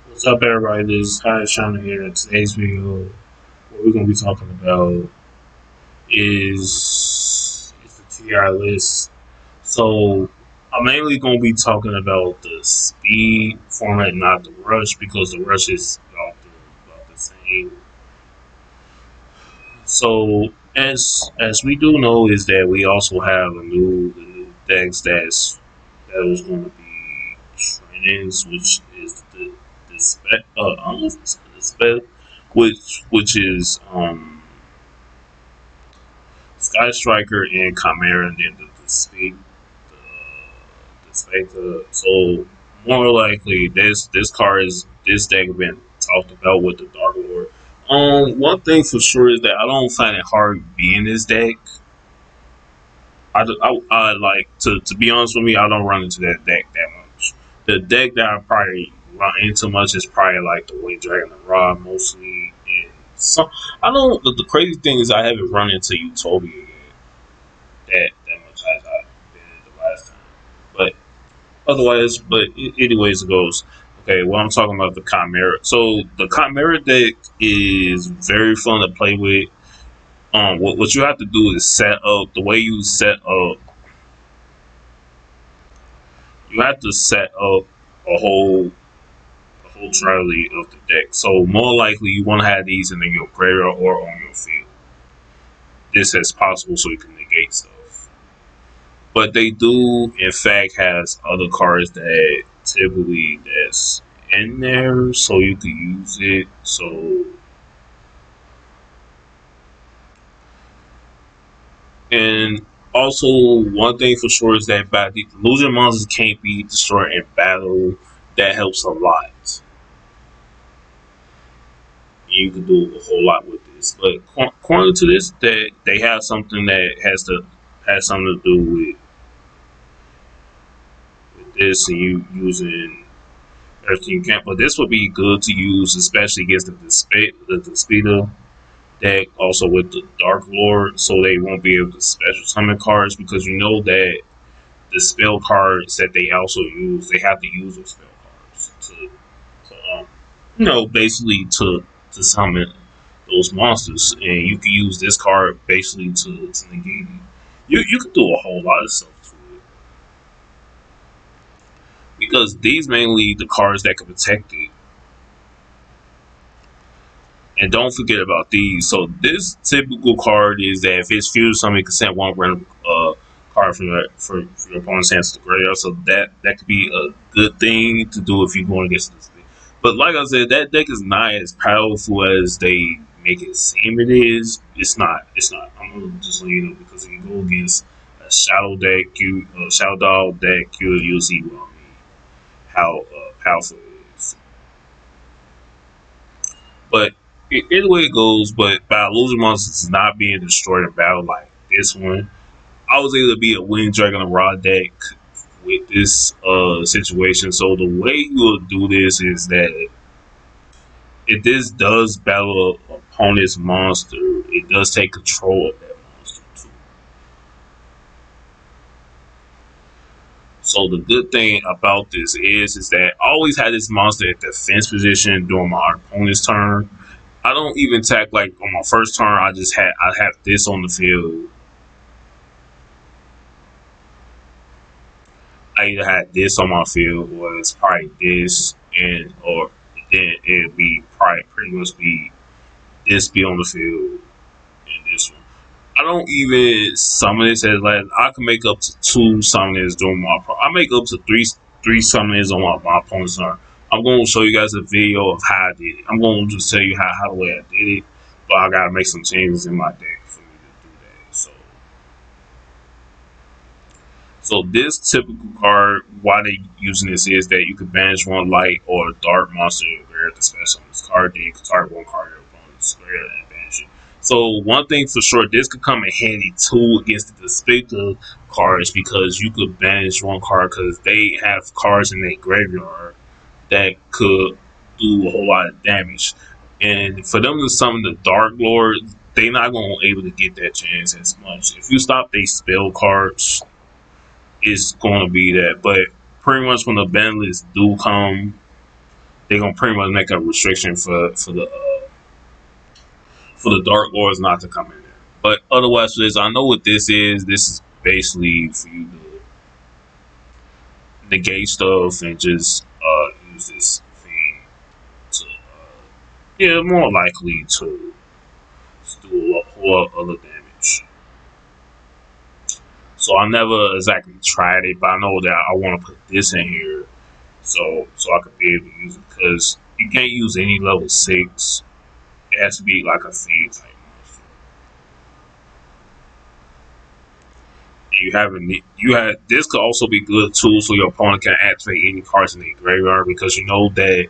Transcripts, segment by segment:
What's up, everybody? This is Kai Shana here. In today's video, what we're going to be talking about is the TI list. So, I'm mainly going to be talking about the speed format, not the rush, because the rush is about the same. So, as we do know, is that we also have the new decks that is going to be trending, which is the spec. I don't know if it's the spec, which is Sky Striker and Chimera, and then the speed, the Spectre. So more likely, this card is this deck been talked about with the Dark Lord. One thing for sure is that I don't find it hard being this deck. I like to be honest with me. I don't run into that deck that much. The deck that I probably run into much is probably like the Wind Dragon and Rod mostly. And some I don't. The crazy thing is I haven't run into Utopia yet that much as I did the last time. But otherwise, anyways, it goes. Okay, well, I'm talking about the Chimera. So the Chimera deck is very fun to play with. What you have to do is set up the way you set up. You have to set up a whole a whole trolley of the deck. So more likely, you want to have these in your graveyard or on your field. This as possible so you can negate stuff. But they do, in fact, has other cards that typically that's in there, so you can use it. So, and also one thing for sure is that the illusion monsters can't be destroyed in battle. That helps a lot. You can do a whole lot with this. But according to this, that they have something that has something to do with this, and you using everything you can. But this would be good to use, especially against the speeder deck, also with the Dark Lord, so they won't be able to special summon cards because you know that the spell cards that they also use, they have to use those spell cards to basically to summon those monsters, and you can use this card basically to negate it. You can do a whole lot of stuff to it because these mainly the cards that can protect it. And don't forget about these. So this typical card is that if it's fused, somebody can send one random card from for your opponent's hands to the graveyard. So that could be a good thing to do if you're going against this thing. But like I said, that deck is not as powerful as they make it seem it is. It's not. It's not. I'm gonna just let you know because if you go against a shadow deck, shadow dog deck, you'll see what I mean. How powerful it is. But either way it goes, but by losing monsters not being destroyed in battle like this one, I was able to be a Wind Dragon and Raw deck with this situation. So the way you will do this is that if this does battle an opponent's monster, it does take control of that monster too. So the good thing about this is that I always had this monster at defense position during my opponent's turn. I don't even attack like on my first turn. I have this on the field. I either had this on my field or it's probably this and or then it'd be probably pretty much be this be on the field and this one. I don't even summon this as like I can make up to two summoners during I make up to three summoners on my opponent's turn. I'm going to show you guys a video of how I did it. I'm going to just tell you how the way I did it, but I gotta make some changes in my deck for me to do that. So this typical card, why they using this is that you can banish one light or dark monster in your graveyard to special on this card. Then you can target one card in your opponent's graveyard and banish it. So one thing for sure, this could come in handy too against the despicable cards because you could banish one card because they have cards in their graveyard that could do a whole lot of damage. And for them to summon the Dark Lord, they're not going to be able to get that chance as much. If you stop they spell cards, it's going to be that. But pretty much when the ban lists do come, they're gonna pretty much make a restriction for the Dark Lords not to come in there. But otherwise, for this, I know what this is. This is basically for you to negate stuff and just use this thing to yeah, more likely to do a whole lot of other damage. So I never exactly tried it, but I know that I want to put this in here so I could be able to use it because you can't use any level 6. It has to be like a fiend type monster. And you have this could also be good too, so your opponent can activate any cards in the graveyard because you know that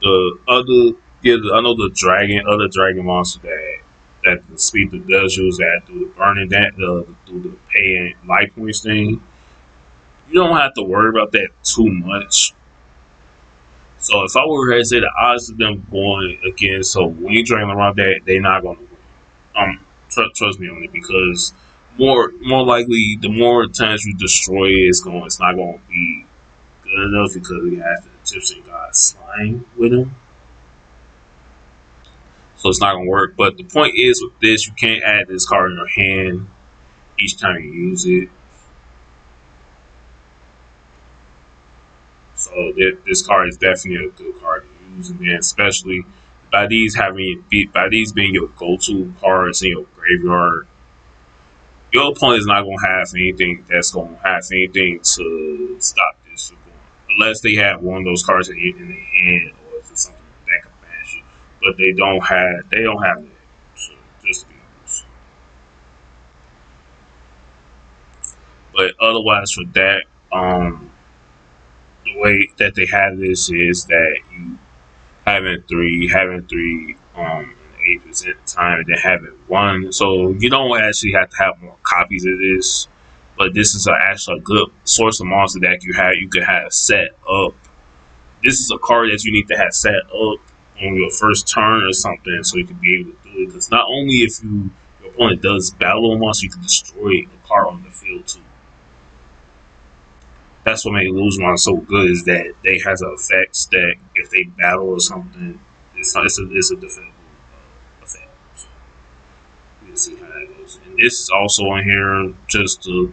the other yeah I know the other dragon monster that the speaker does use that do the burning that do the paying life points thing. You don't have to worry about that too much. So if I were to say the odds of them going against so when you dragon around that, they're not going to win. Trust me on it because more likely the more times you destroy it, it's not going to be good enough because we have the Egyptian god slime with him, so it's not going to work. But the point is with this, you can't add this card in your hand each time you use it. So this card is definitely a good card to use, and then especially by these being your go-to cards in your graveyard, your opponent is not going to have anything that's going to have anything to stop this from going, unless they have one of those cards in their hand or if it's something that can banish it. But they don't have that. So just to be honest. But otherwise, for that, the way that they have this is that you having three 8% time and then having one. So you don't actually have to have more copies of this. But this is actually a good source of monster that you could have set up. This is a card that you need to have set up on your first turn or something so you can be able to do it. Because not only if your opponent does battle a monster, you can destroy a card on the field too. That's what makes lose one so good is that they has effects that if they battle or something, it's a defendable effect. So we'll see how that goes. And this is also in here just to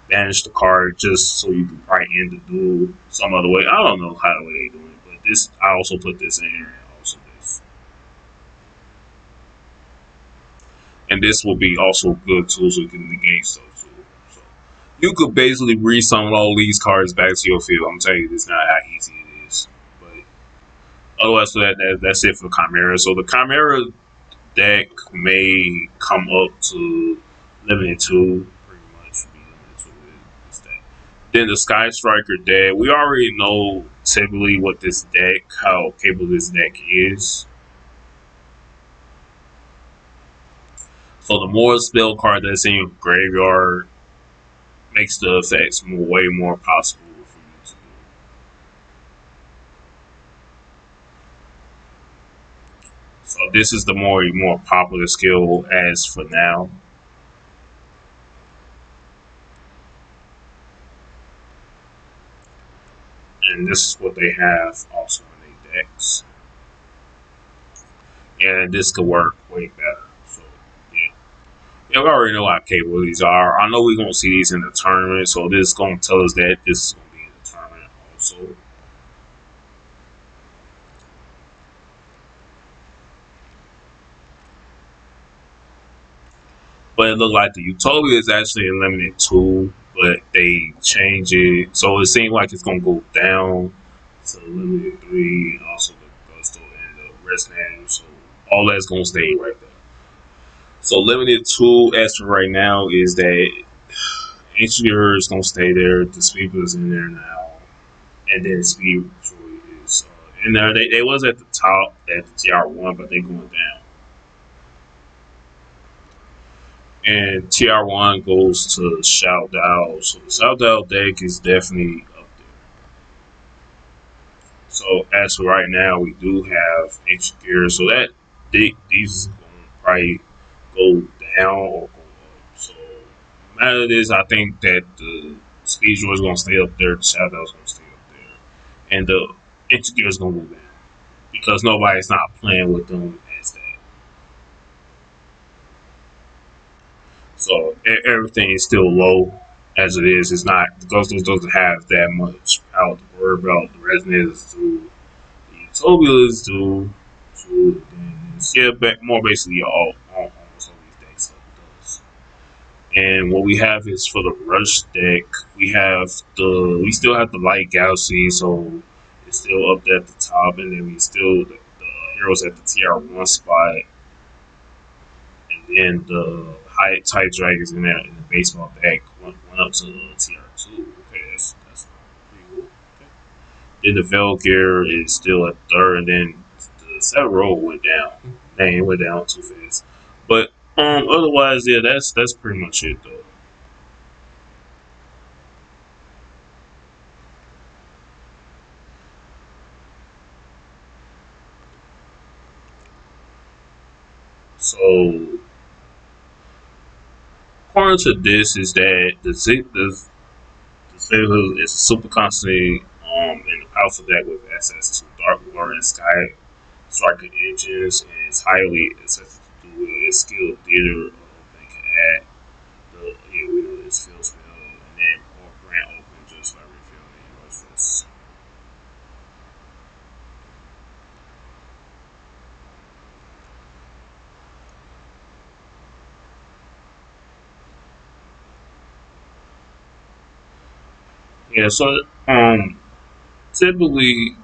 banish the card, just so you can probably end the duel some other way. I don't know how the way they doing it, but this I also put this in here. Also this, and this will be also good too, so you can negate stuff too. So you could basically resummon all these cards back to your field. I'm telling you, this is not how easy it is. But otherwise, that's it for Chimera. So the Chimera deck may come up to limited two, pretty much be limited to this deck. Then the Sky Striker deck, we already know typically what this deck, how capable this deck is. So the more spell card that's in your graveyard makes the effects way more possible for you to do. So this is the more popular skill as for now. And this is what they have also in their decks. And this could work way better. So yeah. Yeah, we already know how capable these are. I know we're gonna see these in the tournament, so this is gonna tell us that this is gonna be in the tournament also. But it looked like the Utopia is actually in limited two, but they change it. So it seems like it's gonna go down to limited three and also the Gusto and the rest name. So all that's gonna stay right there. So limited two as for right now is that Ancient Hero is gonna stay there, the Speaker is in there now, and then Speed is in there. They was at the top at the TR1, but they going down. And TR1 goes to Shout Out. So the Shout Out deck is definitely up there. So as for right now, we do have Ancient Gear. So that these going to probably go down or go up. So no matter this, I think that the Speed is going to stay up there. The Shout Out is going to stay up there. And Yugioh is gonna go down because nobody's not playing with them as that. So everything is still low as it is. It's not the Ghost doesn't have that much power to worry about. The resonators do, the utopias do, yeah, more basically almost all these decks does. And what we have is for the rush deck, we still have the light galaxy, so it's still up there at the top, and then we still the heroes at the TR1 spot, and then the high tight dragons in that in the baseball deck went up to TR2. Okay, that's pretty cool. Okay. Then the Velgear is still at third, and then the Severo went down. Dang, it went down too fast. But otherwise, yeah, that's pretty much it though. So according to this, is that the Zeta is a super constant in the powerful deck with access to Dark Lord and Sky Striker engines, and it's highly accessible to do with its skilled theater that can add the yeah we know this field spell and then or grant open just by refilling it. What's this? Yeah, so typically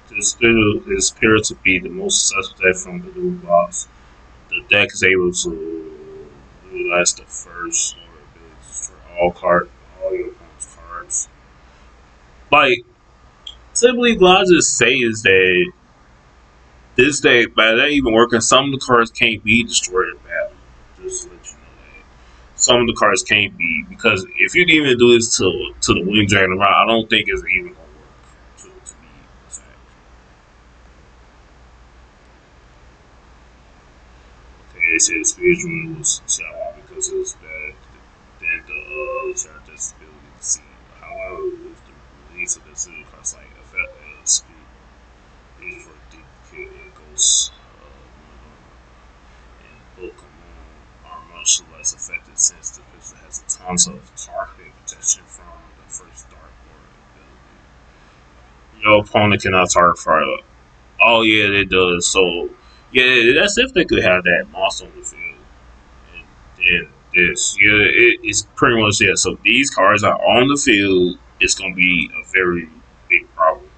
this field is appeared to be the most successful deck from the new box. The deck is able to utilize the first or ability to destroy all your opponent's cards. Like typically, what I just say is that this deck, by that even working, some of the cards can't be destroyed in battle. Just to let you know that some of the cards can't be because if you can even do this to the Wing Dragon route, I don't think it's even gonna work. To be exact. Okay, they say the spiritual was shot out because it was bad. Then the other character's ability to see. However, with the release of the city cards like effect speed, is for deep hit and ghosts and book are much less effective since the pistol has tons of target protection from the first Dark Lord ability. Your opponent cannot target fire. Oh yeah, it does. So yeah, that's if they could have that monster on the field. And then this, yeah, it's pretty much yeah. So these cards are on the field. It's gonna be a very big problem.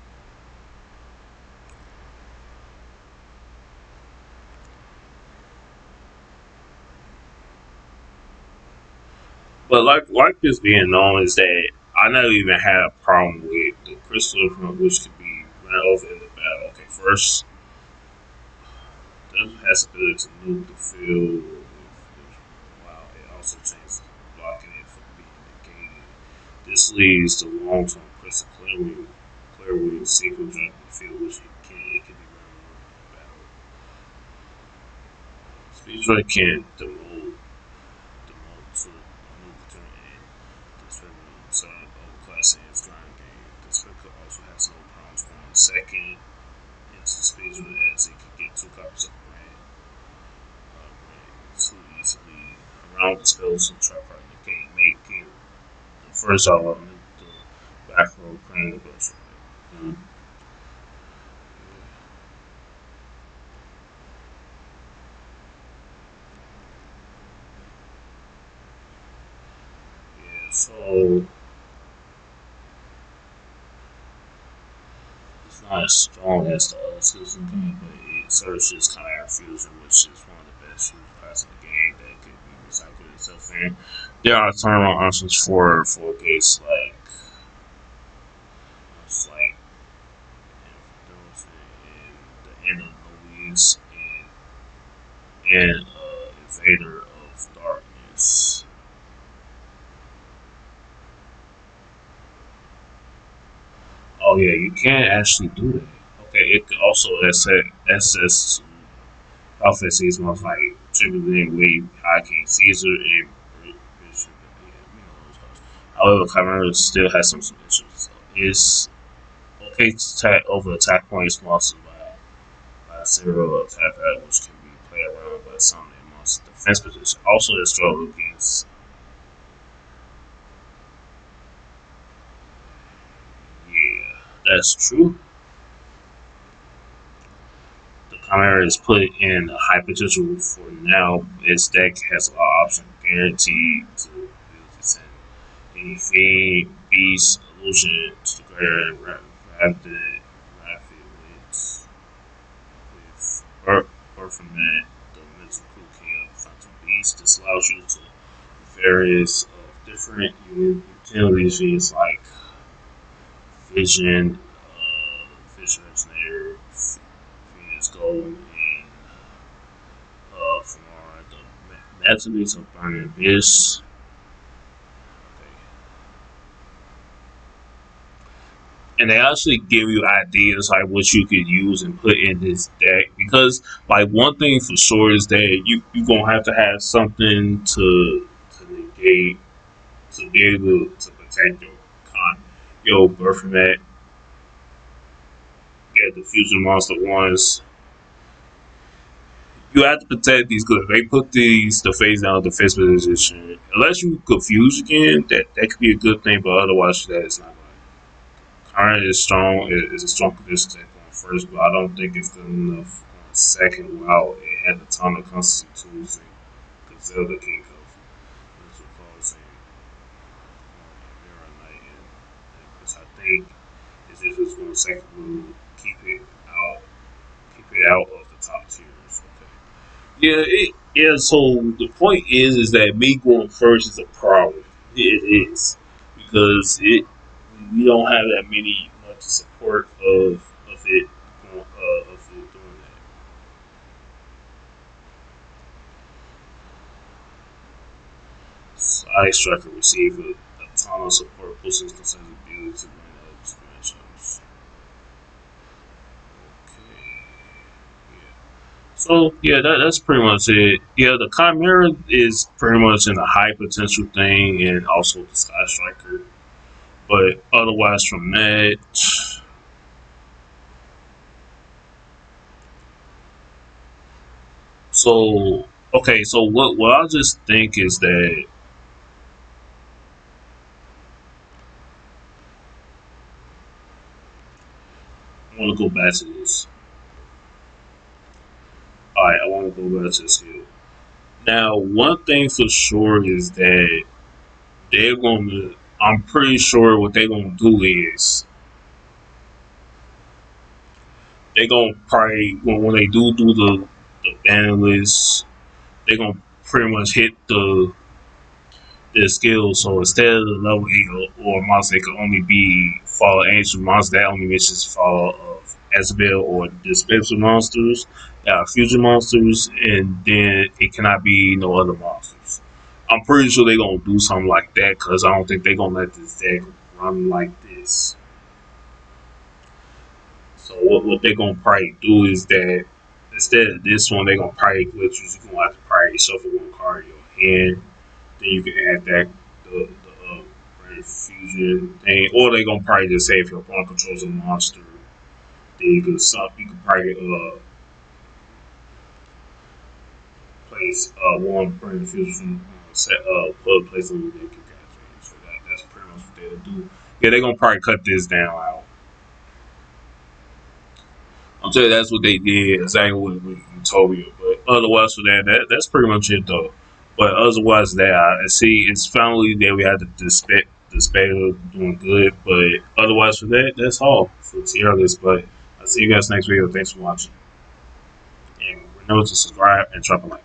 But like this being known is that I never even had a problem with the crystal from which could be run over in the battle. Okay, first, it has the ability to nuke the field. Wow, it also changes blocking it from being negated. This leads to long-term crystal clearly single jump the field, which it can be run over in the battle. Speed Run can demote to nuke turn this weapon inside overclassing its ground game. This weapon also has no problems going second into space as it can get two copies of brand too easily around the spells and trap part of the game, making the first element the back row crane the bus. Mm. Yeah, so it's not as strong as the other skills in the game, but it serves as kind of fusion, which is one of the best use class in the game that could be recycled itself in. There are turnaround options for gates like those in the end of the Louise and Invader of Darkness. Oh yeah, you can actually do that. Okay, it could also access prophecies most like Tribune Wave, High King Caesar, and Bishop. Yeah, we know those cards. However, Chimera still has some issues. So it's okay to attack over attack points monsters by zero attack value, which can be played around by some of the monsters' defense position. Also, they struggle against. Yeah, that's true. The Chimera is put in a high potential for now. Its deck has a lot of options guaranteed to use any feed, beast, illusion, to the greater rapid with from that the mental crew king of Phantom Beast. This allows you to various different utilities fees like vision, vision engineer, Phoenix Gold, and from the attributes of Burning Abyss. And they actually give you ideas like what you could use and put in this deck because like one thing for sure is that you gonna have to have something to negate to be able to protect your Berthamet, yeah, the fusion monster ones. You have to protect these good. They put these the phase down defense position. Unless you confuse again, that could be a good thing, but otherwise that is not good. Current is strong. Is a strong condition take on first, but I don't think it's good enough on second. Wow, it had a ton of constant tools and Zelda King of Mental Pulse and Mirror Knight, and because I think it's just going to second move, keep it out of the top tiers. Okay. Yeah, yeah. So the point is that me going first is a problem. It is because it we don't have that many much support of it doing that. Side Striker receive a ton of support, boosting considered ability to win up matchups. Okay, yeah. So yeah, that's pretty much it. Yeah, the Chimera is pretty much in a high potential thing, and also the Sky Striker. But otherwise, from that, so okay. So what I just think is that I want to go back to this. All right, I want to go back to this here. Now, one thing for sure is that they're going to. I'm pretty sure what they're going to do is they're going to probably when they do the ban list, they're going to pretty much hit their skills. So instead of the level 8 or monster, it can only be Fall Angel monster. That only mentions Fall of Asbel or Dispenser monsters, fusion monsters, and then it cannot be no other monsters. I'm pretty sure they're gonna do something like that because I don't think they're gonna let this deck run like this. So what they're gonna probably do is that instead of this one, they're gonna probably glitch you. You're gonna have to probably shuffle one card in your hand. Then you can add that the fusion thing, or they gonna probably just say if your opponent controls a monster, then you could probably place one brain fusion set put a place on your deck. So that's pretty much what they'll do. Yeah, they're gonna probably cut this down out. I'm telling you, that's what they did. Exactly what you told me. But otherwise, for that's pretty much it, though. But otherwise, that I see it's finally that we had to display doing good. But otherwise, for that's all for tier list. But I'll see you guys next video. Thanks for watching. And remember to subscribe and drop a like.